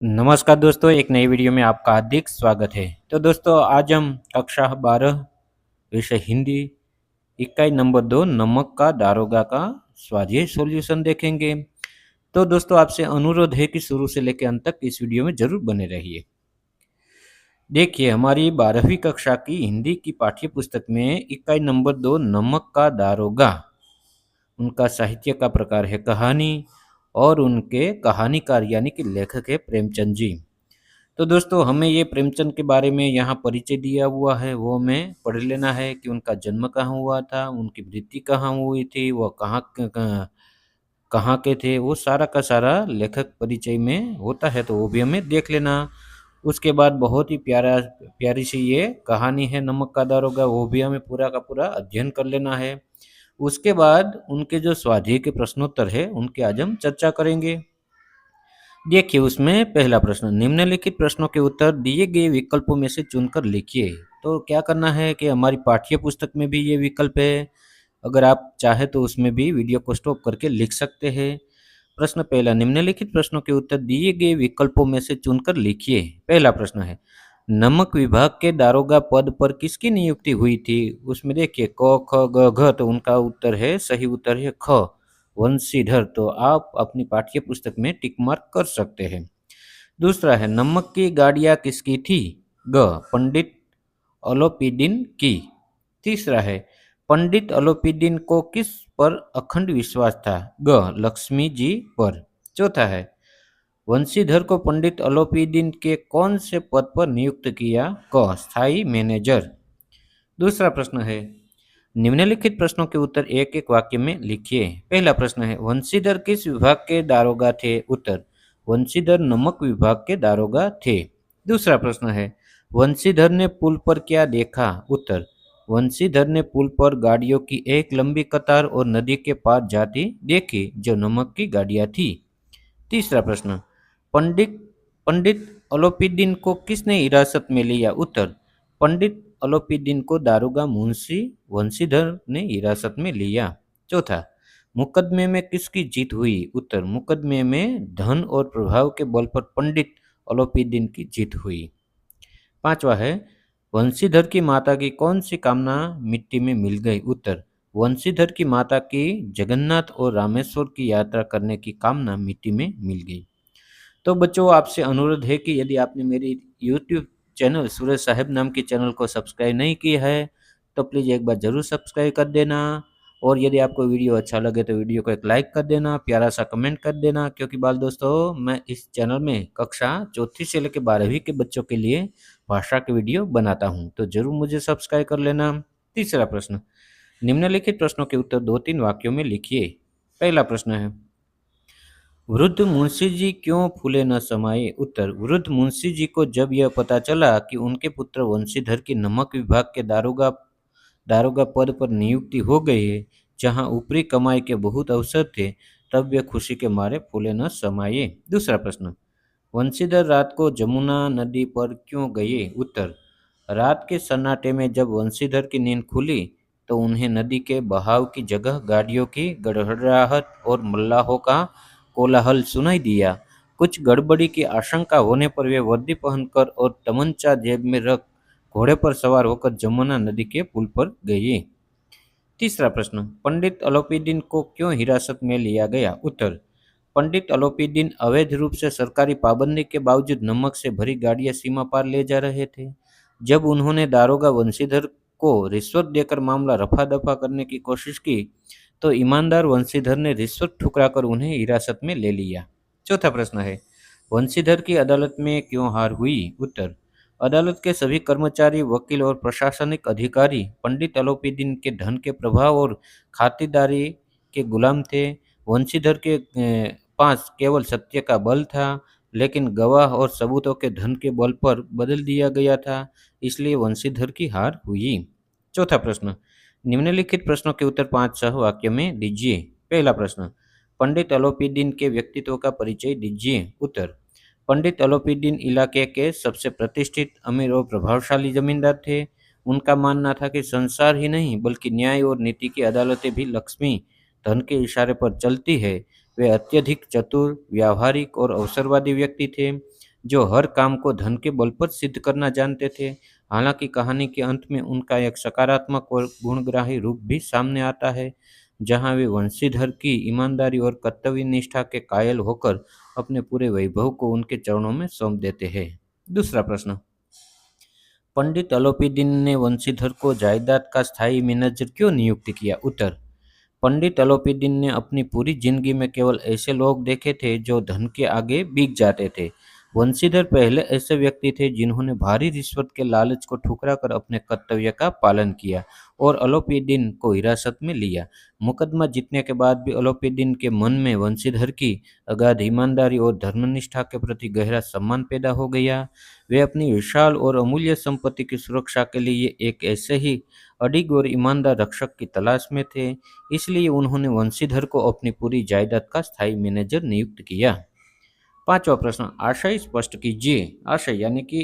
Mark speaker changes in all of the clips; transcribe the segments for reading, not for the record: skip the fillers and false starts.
Speaker 1: नमस्कार दोस्तों, एक नई वीडियो में आपका हार्दिक स्वागत है। तो दोस्तों आज हम कक्षा 12 विषय हिंदी इकाई नंबर 2 नमक का दारोगा का स्वाध्याय सॉल्यूशन देखेंगे। तो दोस्तों आपसे अनुरोध है कि शुरू से लेकर अंत तक इस वीडियो में जरूर बने रहिए। देखिए हमारी 12वीं कक्षा की हिंदी की पाठ्य पुस्तक में इकाई नंबर 2 नमक का दारोगा, उनका साहित्य का प्रकार है कहानी और उनके कहानीकार यानी कि लेखक है प्रेमचंद जी। तो दोस्तों हमें ये प्रेमचंद के बारे में यहाँ परिचय दिया हुआ है, वो हमें पढ़ लेना है कि उनका जन्म कहाँ हुआ था, उनकी मृत्यु कहाँ हुई थी, वो कहाँ के थे, वो सारा का सारा लेखक परिचय में होता है, तो वो भी हमें देख लेना। उसके बाद बहुत ही प्यारी सी ये कहानी है नमक का दारोगा, वो भी हमें पूरा का पूरा अध्ययन कर लेना है। उसके बाद उनके जो स्वाध्याय के प्रश्नोत्तर है उनके आज हम चर्चा करेंगे। देखिए उसमें पहला प्रश्न, निम्नलिखित प्रश्नों के उत्तर दिए गए विकल्पों में से चुनकर लिखिए। तो क्या करना है कि हमारी पाठ्य पुस्तक में भी ये विकल्प है, अगर आप चाहे तो उसमें भी वीडियो को स्टॉप करके लिख सकते हैं। प्रश्न पहला, निम्नलिखित प्रश्नों के उत्तर दिए गए विकल्पों में से चुनकर लिखिए। पहला प्रश्न है, नमक विभाग के दारोगा पद पर किसकी नियुक्ति हुई थी? उसमें देखिए क ख ग घ, तो उनका उत्तर है, सही उत्तर है ख वंशीधर। तो आप अपनी पाठ्य पुस्तक में टिक मार्क कर सकते हैं। दूसरा है, नमक की गाड़ियां किसकी थी? ग पंडित अलोपीदीन की। तीसरा है, पंडित अलोपीदीन को किस पर अखंड विश्वास था? ग लक्ष्मी जी पर। चौथा है, वंशीधर को पंडित अलोपीदीन के कौन से पद पर नियुक्त किया? क स्थायी मैनेजर। दूसरा प्रश्न है, निम्नलिखित प्रश्नों के उत्तर एक एक वाक्य में लिखिए। पहला प्रश्न है, वंशीधर किस विभाग के दारोगा थे? उत्तर, वंशीधर नमक विभाग के दारोगा थे। दूसरा प्रश्न है, वंशीधर ने पुल पर क्या देखा? उत्तर, वंशीधर ने पुल पर गाड़ियों की एक लंबी कतार और नदी के पार जाती देखी जो नमक की गाड़ियां थी। तीसरा प्रश्न, पंडित पंडित अलोपीदीन को किसने हिरासत में लिया? उत्तर, पंडित अलोपीदीन को दारोगा मुंशी वंशीधर ने हिरासत में लिया। चौथा, मुकदमे में किसकी जीत हुई? उत्तर, मुकदमे में धन और प्रभाव के बल पर पंडित अलोपीदीन की जीत हुई। पांचवा है, वंशीधर की माता की कौन सी कामना मिट्टी में मिल गई? उत्तर, वंशीधर की माता की जगन्नाथ और रामेश्वर की यात्रा करने की कामना मिट्टी में मिल गई। तो बच्चों आपसे अनुरोध है कि यदि आपने मेरी यूट्यूब चैनल सूरज साहब नाम के चैनल को सब्सक्राइब नहीं किया है तो प्लीज़ एक बार ज़रूर सब्सक्राइब कर देना। और यदि आपको वीडियो अच्छा लगे तो वीडियो को एक लाइक कर देना, प्यारा सा कमेंट कर देना, क्योंकि बाल दोस्तों मैं इस चैनल में कक्षा चौथी से लेकर 12वीं के बच्चों के लिए भाषा के वीडियो बनाता हूँ, तो ज़रूर मुझे सब्सक्राइब कर लेना। तीसरा प्रश्न, निम्नलिखित प्रश्नों के उत्तर 2-3 वाक्यों में लिखिए। पहला प्रश्न है, वृद्ध मुंशी जी क्यों फूले न समाये? उत्तर, वृद्ध मुंशी जी को जब यह पता चला कि उनके पुत्र वंशीधर की नमक विभाग के दारोगा दारोगा पद पर नियुक्ति हो गई है, जहां ऊपरी कमाई के बहुत अवसर थे, तब वे खुशी के मारे फूले न समाये। दूसरा प्रश्न, वंशीधर रात को जमुना नदी पर क्यों गए? उत्तर, रात के सन्नाटे में जब वंशीधर की नींद खुली तो उन्हें नदी के बहाव की जगह गाड़ियों की गड़गड़ाहट और मल्लाहों का कोलाहल सुनाई दिया। कुछ गड़बड़ी की आशंका होने पर वे वर्दी पहनकर और तमंचा जेब में रख घोड़े पर सवार होकर जमुना नदी के पुल पर गए। तीसरा प्रश्न, पंडित अलोपीदीन को क्यों हिरासत में लिया गया? उत्तर, पंडित अलोपीदीन अवैध रूप से सरकारी पाबंदी के बावजूद नमक से भरी गाड़ियां सीमा पार ले जा रहे थे। जब उन्होंने दारोगा वंशीधर को रिश्वत देकर मामला रफा दफा करने की कोशिश की तो ईमानदार वंशीधर ने रिश्वत ठुकराकर उन्हें हिरासत में ले लिया। चौथा प्रश्न है, वंशीधर की अदालत में क्यों हार हुई? उत्तर, अदालत के सभी कर्मचारी, वकील और प्रशासनिक अधिकारी पंडित अलोपीदीन के धन के प्रभाव और खातिरदारी के गुलाम थे। वंशीधर के पास केवल सत्य का बल था, लेकिन गवाह और सबूतों के धन के बल पर बदल दिया गया था, इसलिए वंशीधर की हार हुई। चौथा प्रश्न, निम्नलिखित प्रश्नों के उत्तर 5 सह वाक्य में दीजिए। पहला प्रश्न, पंडित अलोपीदीन के व्यक्तित्व का परिचय दीजिए। उत्तर, पंडित अलोपीदीन इलाके के सबसे प्रतिष्ठित, अमीर और प्रभावशाली जमींदार थे। उनका मानना था कि संसार ही नहीं बल्कि न्याय और नीति की अदालतें भी लक्ष्मी धन के इशारे पर चलती है। वे अत्यधिक चतुर, व्यावहारिक और अवसरवादी व्यक्ति थे। जो हर काम को धन के बल पर सिद्ध करना जानते थे। हालांकि कहानी के अंत में उनका एक सकारात्मक और गुणग्राही रूप भी सामने आता है, जहां वे वंशीधर की ईमानदारी और कर्तव्य निष्ठा के कायल होकर अपने पूरे वैभव को उनके चरणों में सौंप देते हैं। दूसरा प्रश्न, पंडित अलोपीदीन ने वंशीधर को जायदाद का स्थायी मैनेजर क्यों नियुक्त किया? उत्तर, पंडित अलोपीदीन ने अपनी पूरी जिंदगी में केवल ऐसे लोग देखे थे जो धन के आगे बिक जाते थे। वंशीधर पहले ऐसे व्यक्ति थे जिन्होंने भारी रिश्वत के लालच को ठुकराकर अपने कर्तव्य का पालन किया और अलोपीदीन को हिरासत में लिया। मुकदमा जीतने के बाद भी अलोपीदीन के मन में वंशीधर की अगाध ईमानदारी और धर्मनिष्ठा के प्रति गहरा सम्मान पैदा हो गया। वे अपनी विशाल और अमूल्य संपत्ति की सुरक्षा के लिए एक ऐसे ही अडिग और ईमानदार रक्षक की तलाश में थे, इसलिए उन्होंने वंशीधर को अपनी पूरी जायदाद का स्थायी मैनेजर नियुक्त किया। पांचवा प्रश्न, आशय स्पष्ट कीजिए। आशय यानी कि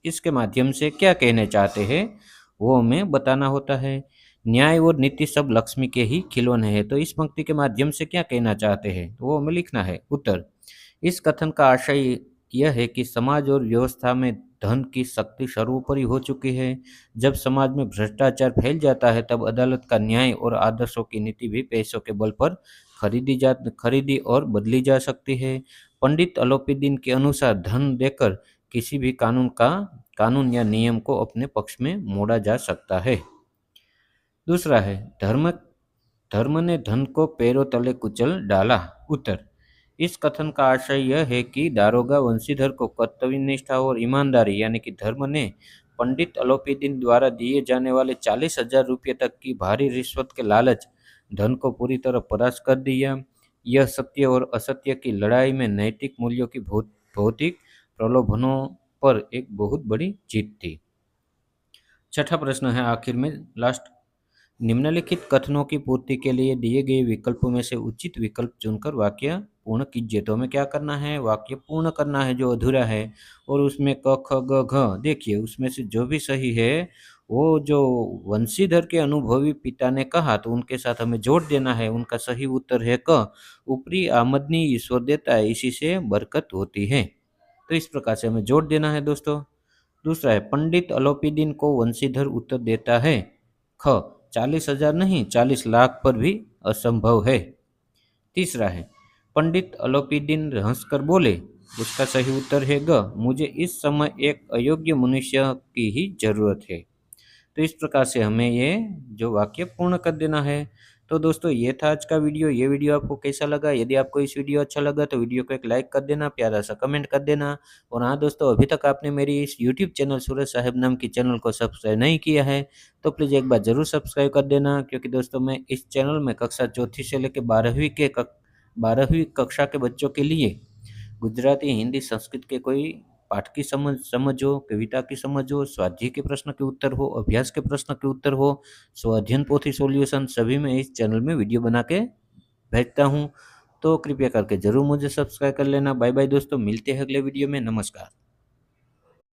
Speaker 1: इसके माध्यम से क्या कहने चाहते हैं वो हमें बताना होता है। न्याय और नीति सब लक्ष्मी के ही खिलौने हैं, तो इस पंक्ति के माध्यम से क्या कहना चाहते हैं तो वो हमें लिखना है। उत्तर, इस कथन का आशय यह है कि समाज और व्यवस्था में धन की शक्ति सर्वोपरि हो चुकी है। जब समाज में भ्रष्टाचार फैल जाता है तब अदालत का न्याय और आदर्शों की नीति भी पैसों के बल पर खरीदी और बदली जा सकती है। पंडित अलोपीदीन के अनुसार धन देकर किसी भी कानून या नियम को अपने पक्ष में मोड़ा जा सकता है। दूसरा है, धर्म ने धन को पैरों तले कुचल डाला। उत्तर, इस कथन का आशय यह है कि दारोगा वंशीधर को कर्तव्य निष्ठा और ईमानदारी यानी कि धर्म ने पंडित अलोपीदीन द्वारा दिए जाने वाले 40,000 रुपये तक की भारी रिश्वत के लालच धन को पूरी तरह परास्त कर दिया। यह सत्य और असत्य की लड़ाई में नैतिक मूल्यों की भौतिक प्रलोभनों पर एक बहुत बड़ी जीत थी। छठा प्रश्न है आखिर में लास्ट, निम्नलिखित कथनों की पूर्ति के लिए दिए गए विकल्पों में से उचित विकल्प चुनकर वाक्य पूर्ण कीजिए। तो हमें क्या करना है, वाक्य पूर्ण करना है जो अधूरा है, और उसमें क ख ग घ देखिए उसमें से जो भी सही है वो जो वंशीधर के अनुभवी पिता ने कहा तो उनके साथ हमें जोड़ देना है। उनका सही उत्तर है क, ऊपरी आमदनी ईश्वर देता है, इसी से बरकत होती है। तो इस प्रकार से हमें जोड़ देना है दोस्तों। दूसरा है, पंडित अलोपीदीन को वंशीधर उत्तर देता है ख, 40,000 नहीं 40 लाख पर भी असंभव है। तीसरा है, पंडित अलोपीदीन हंसकर बोले, उसका सही उत्तर है ग, मुझे इस समय एक अयोग्य मनुष्य की ही जरूरत है। तो इस प्रकार से हमें ये जो वाक्य पूर्ण कर देना है। तो दोस्तों ये था आज का वीडियो। ये वीडियो आपको कैसा लगा? यदि आपको इस वीडियो अच्छा लगा तो वीडियो को एक लाइक कर देना, प्यारा सा कमेंट कर देना। और हाँ दोस्तों, अभी तक आपने मेरी इस यूट्यूब चैनल सूरज साहब नाम की चैनल को सब्सक्राइब नहीं किया है तो प्लीज़ एक बार ज़रूर सब्सक्राइब कर देना, क्योंकि दोस्तों मैं इस चैनल में कक्षा चौथी से लेकर 12वीं कक्षा के बच्चों के लिए गुजराती, हिंदी, संस्कृत के कोई पाठ की समझ हो, कविता की समझ हो, स्वाध्याय के प्रश्न के उत्तर हो, अभ्यास के प्रश्न के उत्तर हो, स्वाध्ययन पोथी सॉल्यूशन सभी मैं इस चैनल में वीडियो बना के भेजता हूँ। तो कृपया करके जरूर मुझे सब्सक्राइब कर लेना। बाय बाय दोस्तों, मिलते हैं अगले वीडियो में। नमस्कार।